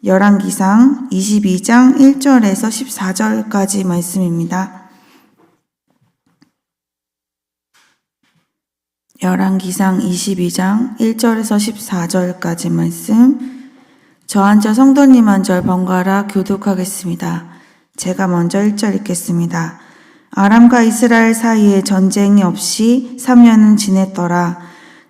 열왕기상 22장 1절에서 14절까지 말씀입니다. 열왕기상 22장 1절에서 14절까지 말씀. 저 한 절 성도님 한 절 번갈아 교독하겠습니다. 제가 먼저 1절 읽겠습니다. 아람과 이스라엘 사이에 전쟁이 없이 3년은 지냈더라.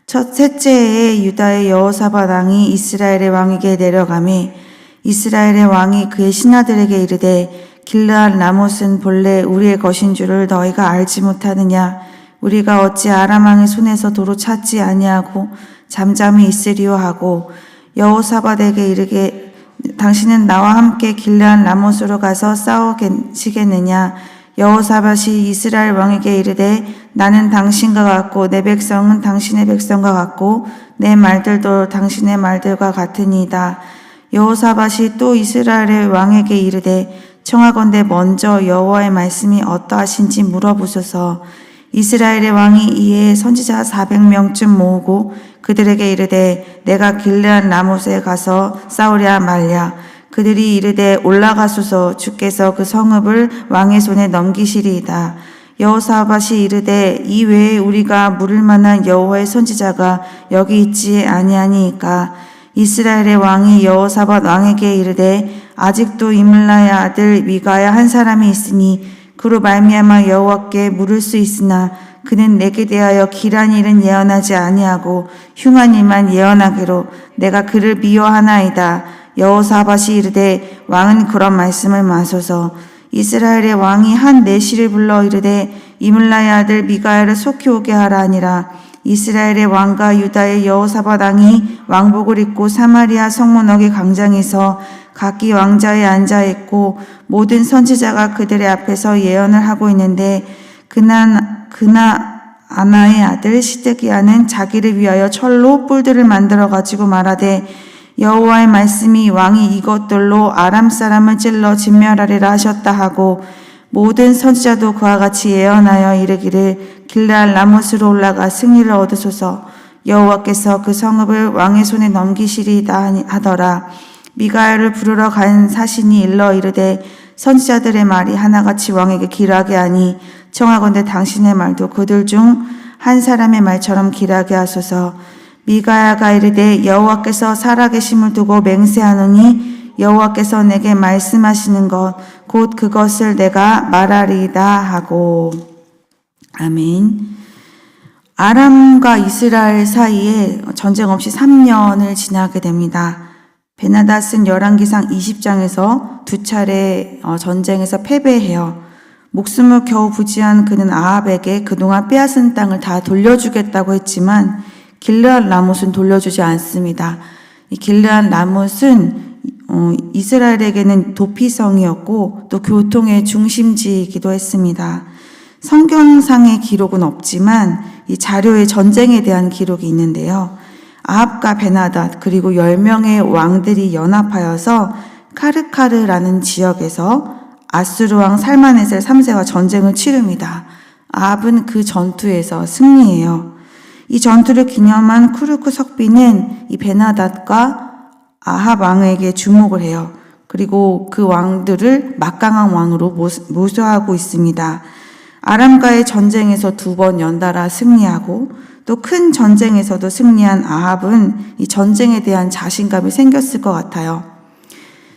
셋째 해에 유다의 여호사밧 왕이 이스라엘의 왕에게 내려가매 이스라엘의 왕이 그의 신하들에게 이르되 길르앗 라못은 본래 우리의 것인 줄을 너희가 알지 못하느냐. 우리가 어찌 아람 왕의 손에서 도로 찾지 아니하고 잠잠히 있으리요 하고 여호사밧에게 이르게 당신은 나와 함께 길르앗 라못으로 가서 싸우시겠느냐. 여호사밧이 이스라엘 왕에게 이르되 나는 당신과 같고 내 백성은 당신의 백성과 같고 내 말들도 당신의 말들과 같으니이다. 여호사밧이 또 이스라엘의 왕에게 이르되 청하건대 먼저 여호와의 말씀이 어떠하신지 물어보소서. 이스라엘의 왕이 이에 선지자 400명쯤 모으고 그들에게 이르되 내가 길르앗 라못에 가서 싸우랴 말랴. 그들이 이르되 올라가소서. 주께서 그 성읍을 왕의 손에 넘기시리이다. 여호사밧이 이르되 이 외에 우리가 물을 만한 여호와의 선지자가 여기 있지 아니하니이까. 이스라엘의 왕이 여호사밧 왕에게 이르되 아직도 이물라의 아들 미가야 한 사람이 있으니 그로 말미암아 여호와께 물을 수 있으나 그는 내게 대하여 길한 일은 예언하지 아니하고 흉한 일만 예언하기로 내가 그를 미워하나이다. 여호사밧이 이르되 왕은 그런 말씀을 마소서. 이스라엘의 왕이 한 내시를 불러 이르되 이물라의 아들 미가야를 속히 오게 하라 하니라. 이스라엘의 왕과 유다의 여호사밧 왕이 왕복을 입고 사마리아 성문역의 광장에서 각기 왕자에 앉아 있고 모든 선지자가 그들의 앞에서 예언을 하고 있는데 아나의 아들 시드기야는 자기를 위하여 철로 뿔들을 만들어 가지고 말하되 여호와의 말씀이 왕이 이것들로 아람 사람을 찔러 진멸하리라 하셨다 하고 모든 선지자도 그와 같이 예언하여 이르기를 길르앗 라못으로 올라가 승리를 얻으소서. 여호와께서 그 성읍을 왕의 손에 넘기시리이다 하더라. 미가야를 부르러 간 사신이 일러 이르되 선지자들의 말이 하나같이 왕에게 길하게 하니 청하건대 당신의 말도 그들 중 한 사람의 말처럼 길하게 하소서. 미가야가 이르되 여호와께서 살아계심을 두고 맹세하노니 여호와께서 내게 말씀하시는 것 곧 그것을 내가 말하리이다 하고. 아멘. 아람과 이스라엘 사이에 전쟁 없이 3년을 지나게 됩니다. 베나닷은 열왕기상 20장에서 두 차례 전쟁에서 패배해요. 목숨을 겨우 부지한 그는 아합에게 그동안 빼앗은 땅을 다 돌려주겠다고 했지만 길르앗 라못은 돌려주지 않습니다. 이 길르앗 라못은 이스라엘에게는 도피성이었고 또 교통의 중심지이기도 했습니다. 성경상의 기록은 없지만 이 자료에 전쟁에 대한 기록이 있는데요. 아합과 베나닷 그리고 10명의 왕들이 연합하여서 카르카르라는 지역에서 아수르 왕 살마네셀 3세와 전쟁을 치릅니다. 아합은 그 전투에서 승리해요. 이 전투를 기념한 쿠르크 석비는 이 베나닷과 아합 왕에게 주목을 해요. 그리고 그 왕들을 막강한 왕으로 모셔하고 있습니다. 아람과의 전쟁에서 2번 연달아 승리하고 또 큰 전쟁에서도 승리한 아합은 이 전쟁에 대한 자신감이 생겼을 것 같아요.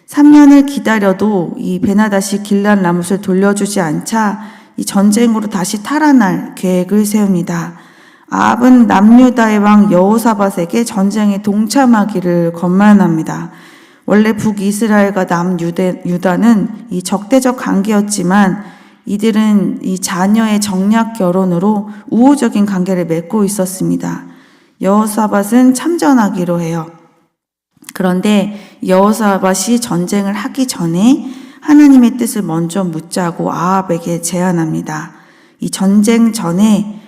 3년을 기다려도 이 베나닷이 길르앗 라못을 돌려주지 않자 이 전쟁으로 다시 탈환할 계획을 세웁니다. 아합은 남유다의 왕 여호사밧에게 전쟁에 동참하기를 건면합니다. 원래 북이스라엘과 남유다는 이 적대적 관계였지만 이들은 이 자녀의 정략 결혼으로 우호적인 관계를 맺고 있었습니다. 여호사밧은 참전하기로 해요. 그런데 여호사밧이 전쟁을 하기 전에 하나님의 뜻을 먼저 묻자고 아합에게 제안합니다. 이 전쟁 전에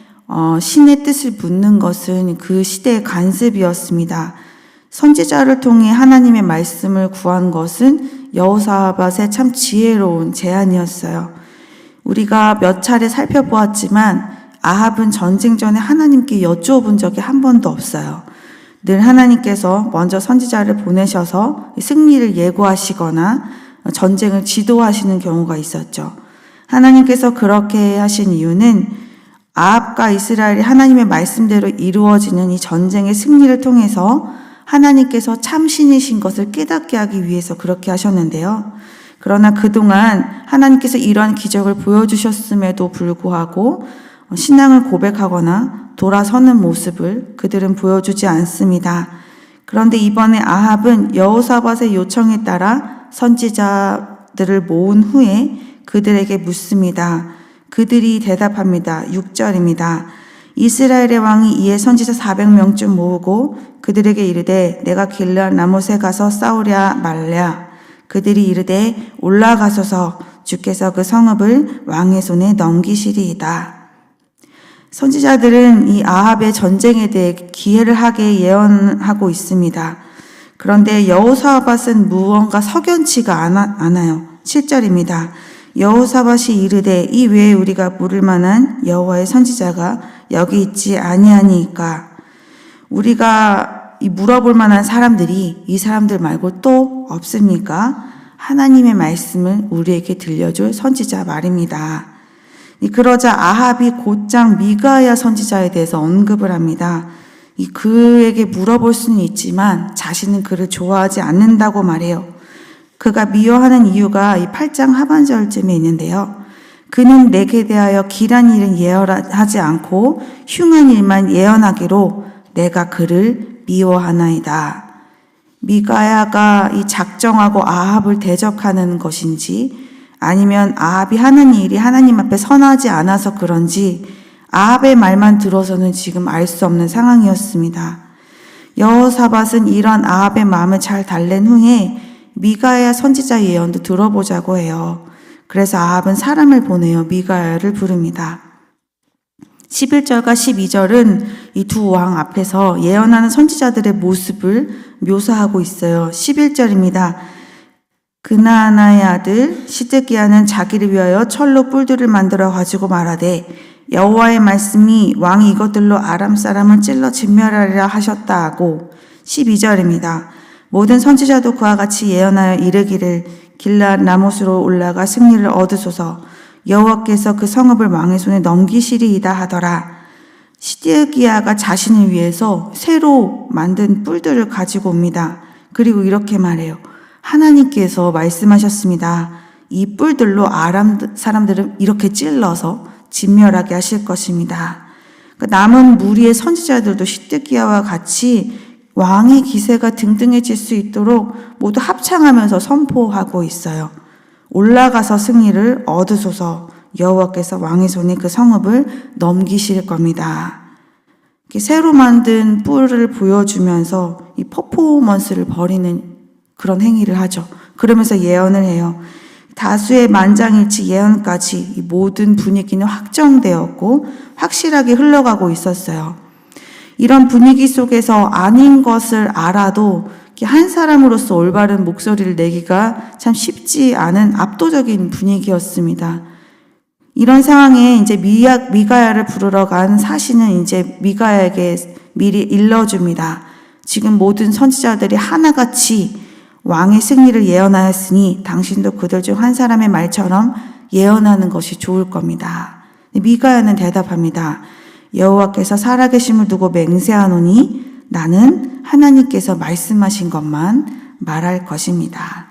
신의 뜻을 묻는 것은 그 시대의 관습이었습니다. 선지자를 통해 하나님의 말씀을 구한 것은 여호사밧의 참 지혜로운 제안이었어요. 우리가 몇 차례 살펴보았지만 아합은 전쟁 전에 하나님께 여쭈어본 적이 한 번도 없어요. 늘 하나님께서 먼저 선지자를 보내셔서 승리를 예고하시거나 전쟁을 지도하시는 경우가 있었죠. 하나님께서 그렇게 하신 이유는 아합과 이스라엘이 하나님의 말씀대로 이루어지는 이 전쟁의 승리를 통해서 하나님께서 참신이신 것을 깨닫게 하기 위해서 그렇게 하셨는데요. 그러나 그동안 하나님께서 이러한 기적을 보여주셨음에도 불구하고 신앙을 고백하거나 돌아서는 모습을 그들은 보여주지 않습니다. 그런데 이번에 아합은 여호사밧의 요청에 따라 선지자들을 모은 후에 그들에게 묻습니다. 그들이 대답합니다. 6절입니다. 이스라엘의 왕이 이에 선지자 400명쯤 모으고 그들에게 이르되 내가 길르앗 라못에 가서 싸우랴 말랴. 그들이 이르되 올라가소서 주께서 그 성읍을 왕의 손에 넘기시리이다. 선지자들은 이 아합의 전쟁에 대해 기회를 하게 예언하고 있습니다. 그런데 여호사밧은 무언가 석연치가 않아요. 7절입니다. 여호사밧이 이르되 이 외에 우리가 물을 만한 여호와의 선지자가 여기 있지 아니하니까. 우리가 이 물어볼 만한 사람들이 이 사람들 말고 또 없습니까? 하나님의 말씀을 우리에게 들려줄 선지자 말입니다. 그러자 아합이 곧장 미가야 선지자에 대해서 언급을 합니다. 그에게 물어볼 수는 있지만 자신은 그를 좋아하지 않는다고 말해요. 그가 미워하는 이유가 이 8장 하반절쯤에 있는데요. 그는 내게 대하여 길한 일은 예언하지 않고 흉한 일만 예언하기로 내가 그를 미워하나이다. 미가야가 이 작정하고 아합을 대적하는 것인지 아니면 아합이 하는 일이 하나님 앞에 선하지 않아서 그런지 아합의 말만 들어서는 지금 알 수 없는 상황이었습니다. 여호사밧은 이런 아합의 마음을 잘 달랜 후에 미가야 선지자 예언도 들어보자고 해요. 그래서 아합은 사람을 보내어 미가야를 부릅니다. 11절과 12절은 이 두 왕 앞에서 예언하는 선지자들의 모습을 묘사하고 있어요. 11절입니다. 그나아나의 아들 시드기야는 자기를 위하여 철로 뿔들을 만들어 가지고 말하되 여호와의 말씀이 왕이 이것들로 아람 사람을 찔러 진멸하리라 하셨다 하고 12절입니다. 모든 선지자도 그와 같이 예언하여 이르기를 길르앗 라못으로 올라가 승리를 얻으소서 여호와께서 그 성읍을 왕의 손에 넘기시리이다 하더라. 시드기야가 자신을 위해서 새로 만든 뿔들을 가지고 옵니다. 그리고 이렇게 말해요. 하나님께서 말씀하셨습니다. 이 뿔들로 아람 사람들을 이렇게 찔러서 진멸하게 하실 것입니다. 남은 무리의 선지자들도 시드기야와 같이 왕의 기세가 등등해질 수 있도록 모두 합창하면서 선포하고 있어요. 올라가서 승리를 얻으소서 여호와께서 왕의 손에 그 성읍을 넘기실 겁니다. 새로 만든 뿔을 보여주면서 이 퍼포먼스를 벌이는 그런 행위를 하죠. 그러면서 예언을 해요. 다수의 만장일치 예언까지 이 모든 분위기는 확정되었고 확실하게 흘러가고 있었어요. 이런 분위기 속에서 아닌 것을 알아도 한 사람으로서 올바른 목소리를 내기가 참 쉽지 않은 압도적인 분위기였습니다. 이런 상황에 이제 미가야를 부르러 간 사신은 이제 미가야에게 미리 일러줍니다. 지금 모든 선지자들이 하나같이 왕의 승리를 예언하였으니 당신도 그들 중 한 사람의 말처럼 예언하는 것이 좋을 겁니다. 미가야는 대답합니다. 여호와께서 살아계심을 두고 맹세하노니 나는 하나님께서 말씀하신 것만 말할 것입니다.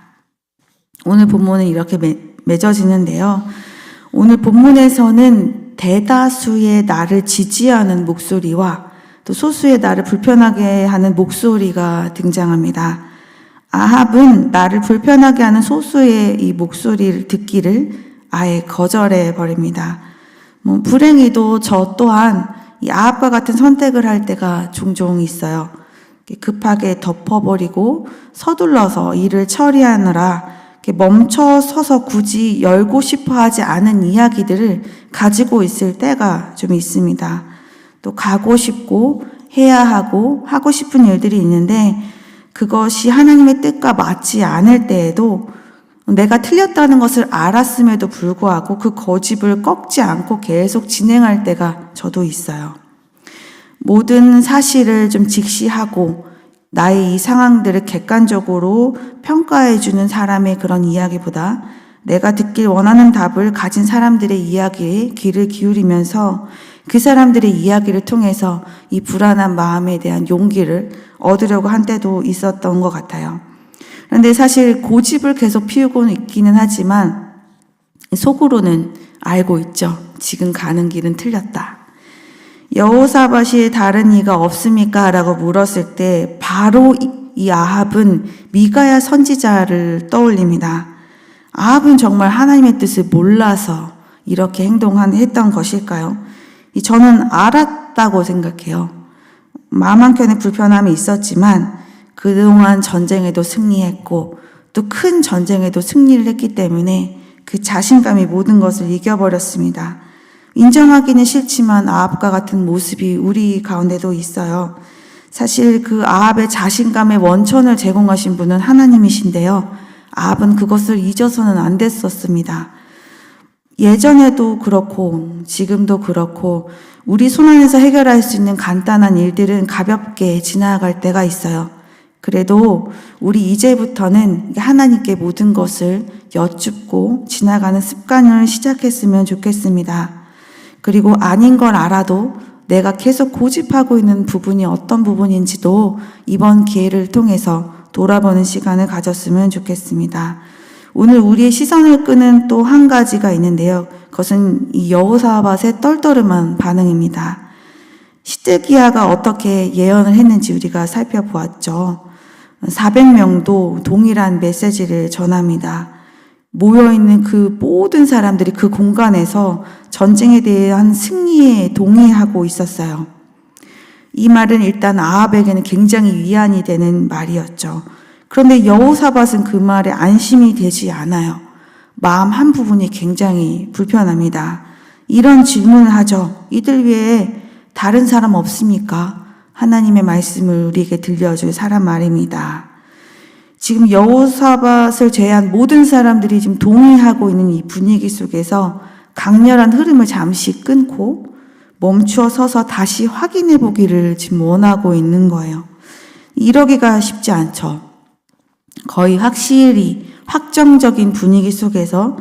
오늘 본문은 이렇게 맺어지는데요. 오늘 본문에서는 대다수의 나를 지지하는 목소리와 또 소수의 나를 불편하게 하는 목소리가 등장합니다. 아합은 나를 불편하게 하는 소수의 이 목소리를 듣기를 아예 거절해 버립니다. 불행히도 저 또한 이 아합과 같은 선택을 할 때가 종종 있어요. 급하게 덮어버리고 서둘러서 일을 처리하느라 멈춰서서 굳이 열고 싶어 하지 않은 이야기들을 가지고 있을 때가 좀 있습니다. 또 가고 싶고 해야 하고 싶은 일들이 있는데 그것이 하나님의 뜻과 맞지 않을 때에도 내가 틀렸다는 것을 알았음에도 불구하고 그 고집을 꺾지 않고 계속 진행할 때가 저도 있어요. 모든 사실을 좀 직시하고 나의 이 상황들을 객관적으로 평가해주는 사람의 그런 이야기보다 내가 듣길 원하는 답을 가진 사람들의 이야기에 귀를 기울이면서 그 사람들의 이야기를 통해서 이 불안한 마음에 대한 용기를 얻으려고 한 때도 있었던 것 같아요. 그런데 사실 고집을 계속 피우고는 있기는 하지만 속으로는 알고 있죠. 지금 가는 길은 틀렸다. 여호사밧이 다른 이가 없습니까? 라고 물었을 때 바로 이 아합은 미가야 선지자를 떠올립니다. 아합은 정말 하나님의 뜻을 몰라서 이렇게 했던 것일까요? 저는 알았다고 생각해요. 마음 한켠에 불편함이 있었지만 그동안 전쟁에도 승리했고 또 큰 전쟁에도 승리를 했기 때문에 그 자신감이 모든 것을 이겨버렸습니다. 인정하기는 싫지만 아합과 같은 모습이 우리 가운데도 있어요. 사실 그 아합의 자신감의 원천을 제공하신 분은 하나님이신데요. 아합은 그것을 잊어서는 안 됐었습니다. 예전에도 그렇고 지금도 그렇고 우리 손안에서 해결할 수 있는 간단한 일들은 가볍게 지나갈 때가 있어요. 그래도 우리 이제부터는 하나님께 모든 것을 여쭙고 지나가는 습관을 시작했으면 좋겠습니다. 그리고 아닌 걸 알아도 내가 계속 고집하고 있는 부분이 어떤 부분인지도 이번 기회를 통해서 돌아보는 시간을 가졌으면 좋겠습니다. 오늘 우리의 시선을 끄는 또 한 가지가 있는데요. 그것은 이 여호사밧의 떨떠름한 반응입니다. 시드기야가 어떻게 예언을 했는지 우리가 살펴보았죠. 400명도 동일한 메시지를 전합니다. 모여있는 그 모든 사람들이 그 공간에서 전쟁에 대한 승리에 동의하고 있었어요. 이 말은 일단 아합에게는 굉장히 위안이 되는 말이었죠. 그런데 여호사밧은 그 말에 안심이 되지 않아요. 마음 한 부분이 굉장히 불편합니다. 이런 질문을 하죠. 이들 외에 다른 사람 없습니까? 하나님의 말씀을 우리에게 들려줄 사람 말입니다. 지금 여호사밧을 제외한 모든 사람들이 지금 동의하고 있는 이 분위기 속에서 강렬한 흐름을 잠시 끊고 멈추어 서서 다시 확인해 보기를 지금 원하고 있는 거예요. 이러기가 쉽지 않죠. 거의 확실히 확정적인 분위기 속에서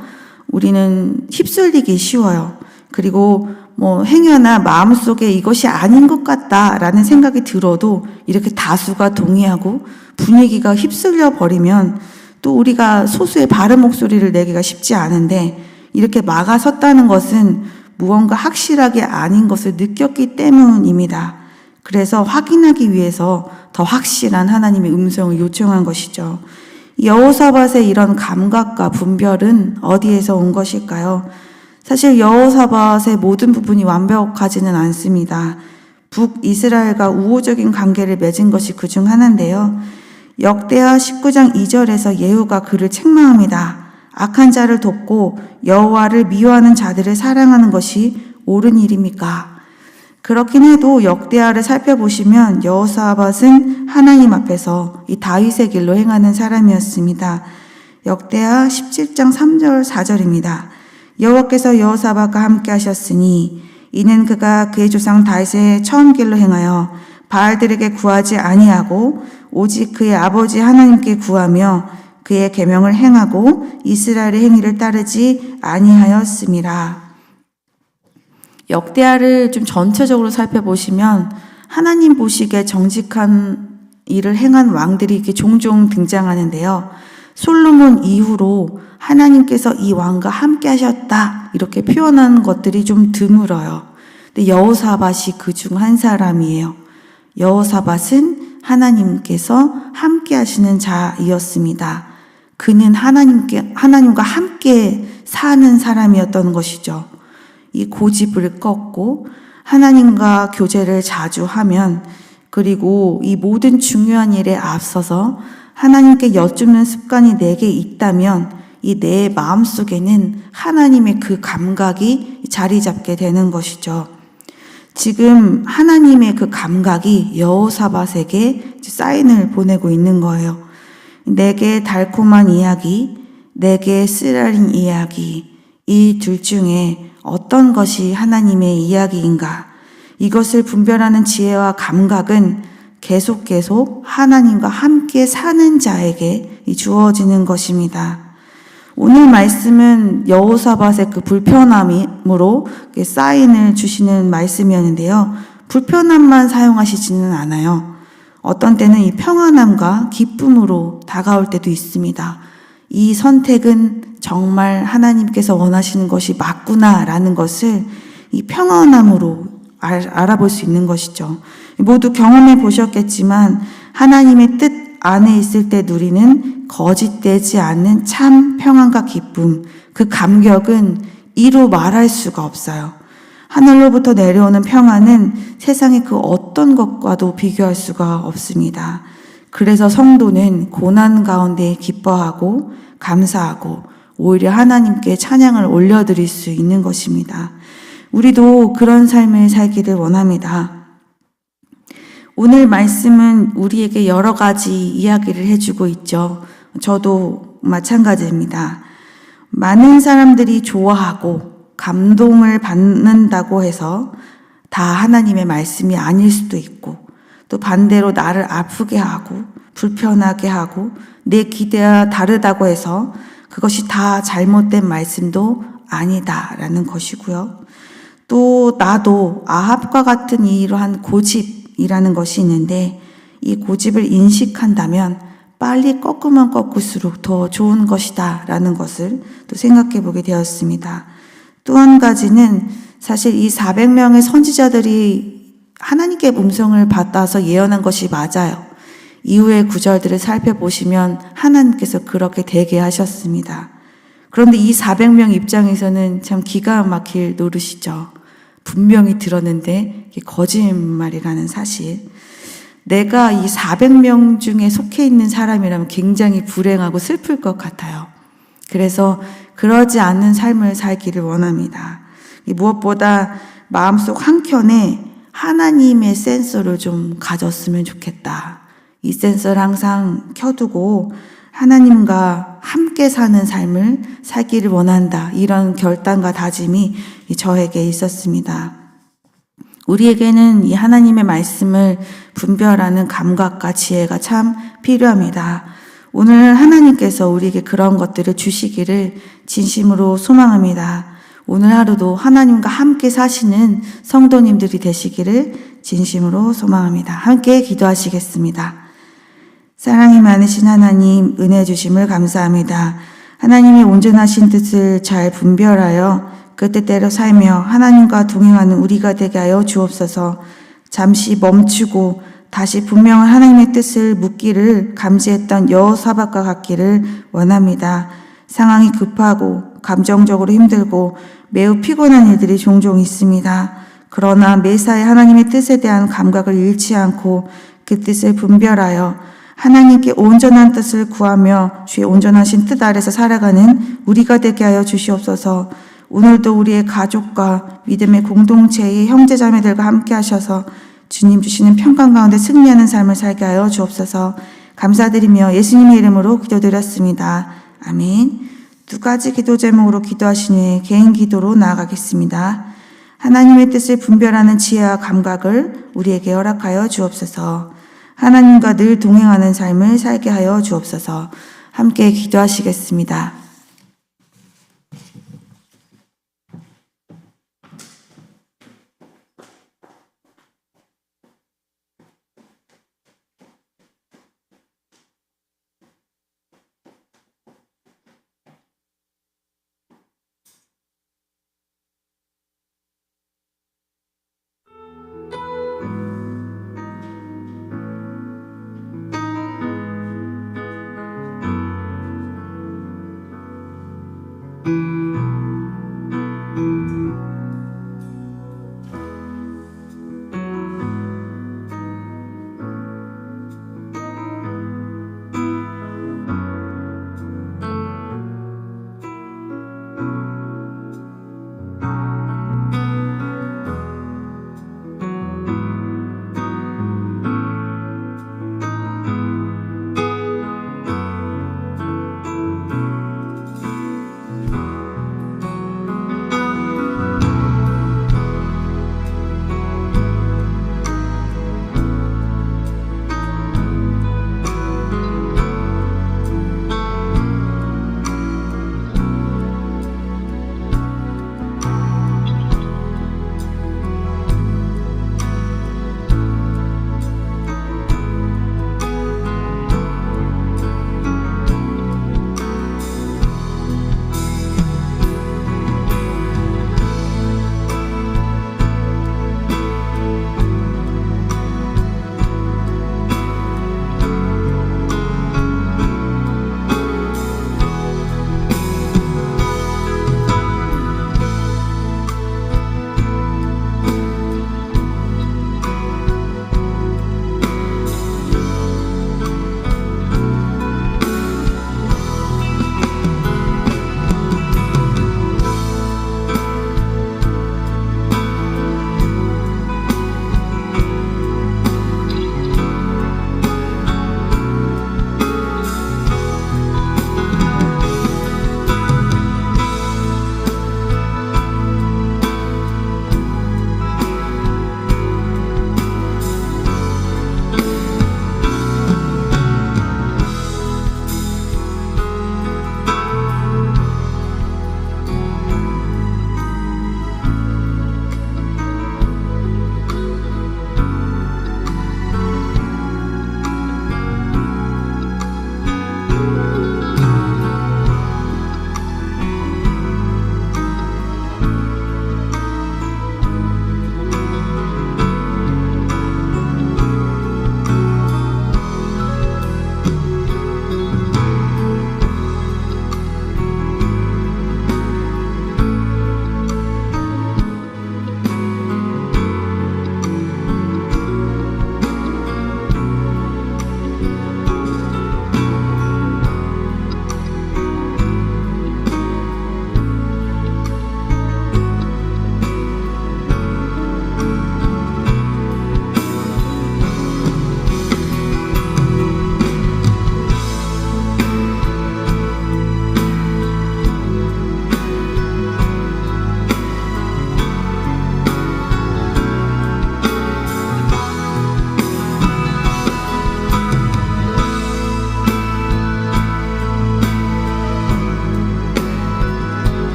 우리는 휩쓸리기 쉬워요. 그리고 행여나 마음속에 이것이 아닌 것 같다라는 생각이 들어도 이렇게 다수가 동의하고 분위기가 휩쓸려 버리면 또 우리가 소수의 바른 목소리를 내기가 쉽지 않은데 이렇게 막아섰다는 것은 무언가 확실하게 아닌 것을 느꼈기 때문입니다. 그래서 확인하기 위해서 더 확실한 하나님의 음성을 요청한 것이죠. 여호사밧의 이런 감각과 분별은 어디에서 온 것일까요? 사실 여호사밧의 모든 부분이 완벽하지는 않습니다. 북이스라엘과 우호적인 관계를 맺은 것이 그중 하나인데요. 역대하 19장 2절에서 예후가 그를 책망합니다. 악한 자를 돕고 여호와를 미워하는 자들을 사랑하는 것이 옳은 일입니까? 그렇긴 해도 역대하를 살펴보시면 여호사밧은 하나님 앞에서 이 다윗의 길로 행하는 사람이었습니다. 역대하 17장 3절 4절입니다. 여호와께서 여호사밧과 함께 하셨으니 이는 그가 그의 조상 다윗의 처음 길로 행하여 바알들에게 구하지 아니하고 오직 그의 아버지 하나님께 구하며 그의 계명을 행하고 이스라엘의 행위를 따르지 아니하였음이라. 역대하를 좀 전체적으로 살펴보시면 하나님 보시기에 정직한 일을 행한 왕들이 이렇게 종종 등장하는데요. 솔로몬 이후로 하나님께서 이 왕과 함께 하셨다 이렇게 표현하는 것들이 좀 드물어요. 근데 여호사밧이 그중 한 사람이에요. 여호사밧은 하나님께서 함께 하시는 자이었습니다. 그는 하나님과 함께 사는 사람이었던 것이죠. 이 고집을 꺾고 하나님과 교제를 자주 하면 그리고 이 모든 중요한 일에 앞서서 하나님께 여쭙는 습관이 내게 있다면 이 내 마음속에는 하나님의 그 감각이 자리 잡게 되는 것이죠. 지금 하나님의 그 감각이 여호사밧에게 사인을 보내고 있는 거예요. 내게 달콤한 이야기, 내게 쓰라린 이야기, 이 둘 중에 어떤 것이 하나님의 이야기인가? 이것을 분별하는 지혜와 감각은 계속 하나님과 함께 사는 자에게 주어지는 것입니다. 오늘 말씀은 여호사밧의 그 불편함으로 사인을 주시는 말씀이었는데요. 불편함만 사용하시지는 않아요. 어떤 때는 이 평안함과 기쁨으로 다가올 때도 있습니다. 이 선택은 정말 하나님께서 원하시는 것이 맞구나라는 것을 이 평안함으로 알아볼 수 있는 것이죠. 모두 경험해 보셨겠지만 하나님의 뜻 안에 있을 때 누리는 거짓되지 않는 참 평안과 기쁨, 그 감격은 이루 말할 수가 없어요. 하늘로부터 내려오는 평안은 세상의 그 어떤 것과도 비교할 수가 없습니다. 그래서 성도는 고난 가운데 기뻐하고 감사하고 오히려 하나님께 찬양을 올려드릴 수 있는 것입니다. 우리도 그런 삶을 살기를 원합니다. 오늘 말씀은 우리에게 여러 가지 이야기를 해주고 있죠. 저도 마찬가지입니다. 많은 사람들이 좋아하고 감동을 받는다고 해서 다 하나님의 말씀이 아닐 수도 있고, 또 반대로 나를 아프게 하고 불편하게 하고 내 기대와 다르다고 해서 그것이 다 잘못된 말씀도 아니다라는 것이고요. 또 나도 아합과 같은 이러한 고집이라는 것이 있는데, 이 고집을 인식한다면 빨리 꺾으면 꺾을수록 더 좋은 것이다 라는 것을 또 생각해 보게 되었습니다. 또 한 가지는 사실 이 400명의 선지자들이 하나님께 음성을 받아서 예언한 것이 맞아요. 이후의 구절들을 살펴보시면 하나님께서 그렇게 되게 하셨습니다. 그런데 이 400명 입장에서는 참 기가 막힐 노릇이죠. 분명히 들었는데 이게 거짓말이라는 사실. 내가 이 400명 중에 속해 있는 사람이라면 굉장히 불행하고 슬플 것 같아요. 그래서 그러지 않는 삶을 살기를 원합니다. 무엇보다 마음속 한켠에 하나님의 센서를 좀 가졌으면 좋겠다. 이 센서를 항상 켜두고 하나님과 함께 사는 삶을 살기를 원한다. 이런 결단과 다짐이 저에게 있었습니다. 우리에게는 이 하나님의 말씀을 분별하는 감각과 지혜가 참 필요합니다. 오늘 하나님께서 우리에게 그런 것들을 주시기를 진심으로 소망합니다. 오늘 하루도 하나님과 함께 사시는 성도님들이 되시기를 진심으로 소망합니다. 함께 기도하시겠습니다. 사랑이 많으신 하나님, 은혜 주심을 감사합니다. 하나님의 온전하신 뜻을 잘 분별하여 그 뜻대로 살며 하나님과 동행하는 우리가 되게 하여 주옵소서. 잠시 멈추고 다시 분명한 하나님의 뜻을 묻기를 감지했던 여호사밧과 같기를 원합니다. 상황이 급하고 감정적으로 힘들고 매우 피곤한 일들이 종종 있습니다. 그러나 매사에 하나님의 뜻에 대한 감각을 잃지 않고 그 뜻을 분별하여 하나님께 온전한 뜻을 구하며 주의 온전하신 뜻 아래서 살아가는 우리가 되게 하여 주시옵소서. 오늘도 우리의 가족과 믿음의 공동체의 형제자매들과 함께 하셔서 주님 주시는 평강 가운데 승리하는 삶을 살게 하여 주옵소서. 감사드리며 예수님의 이름으로 기도드렸습니다. 아멘. 두 가지 기도 제목으로 기도하신 후에 개인 기도로 나아가겠습니다. 하나님의 뜻을 분별하는 지혜와 감각을 우리에게 허락하여 주옵소서. 하나님과 늘 동행하는 삶을 살게 하여 주옵소서. 함께 기도하시겠습니다.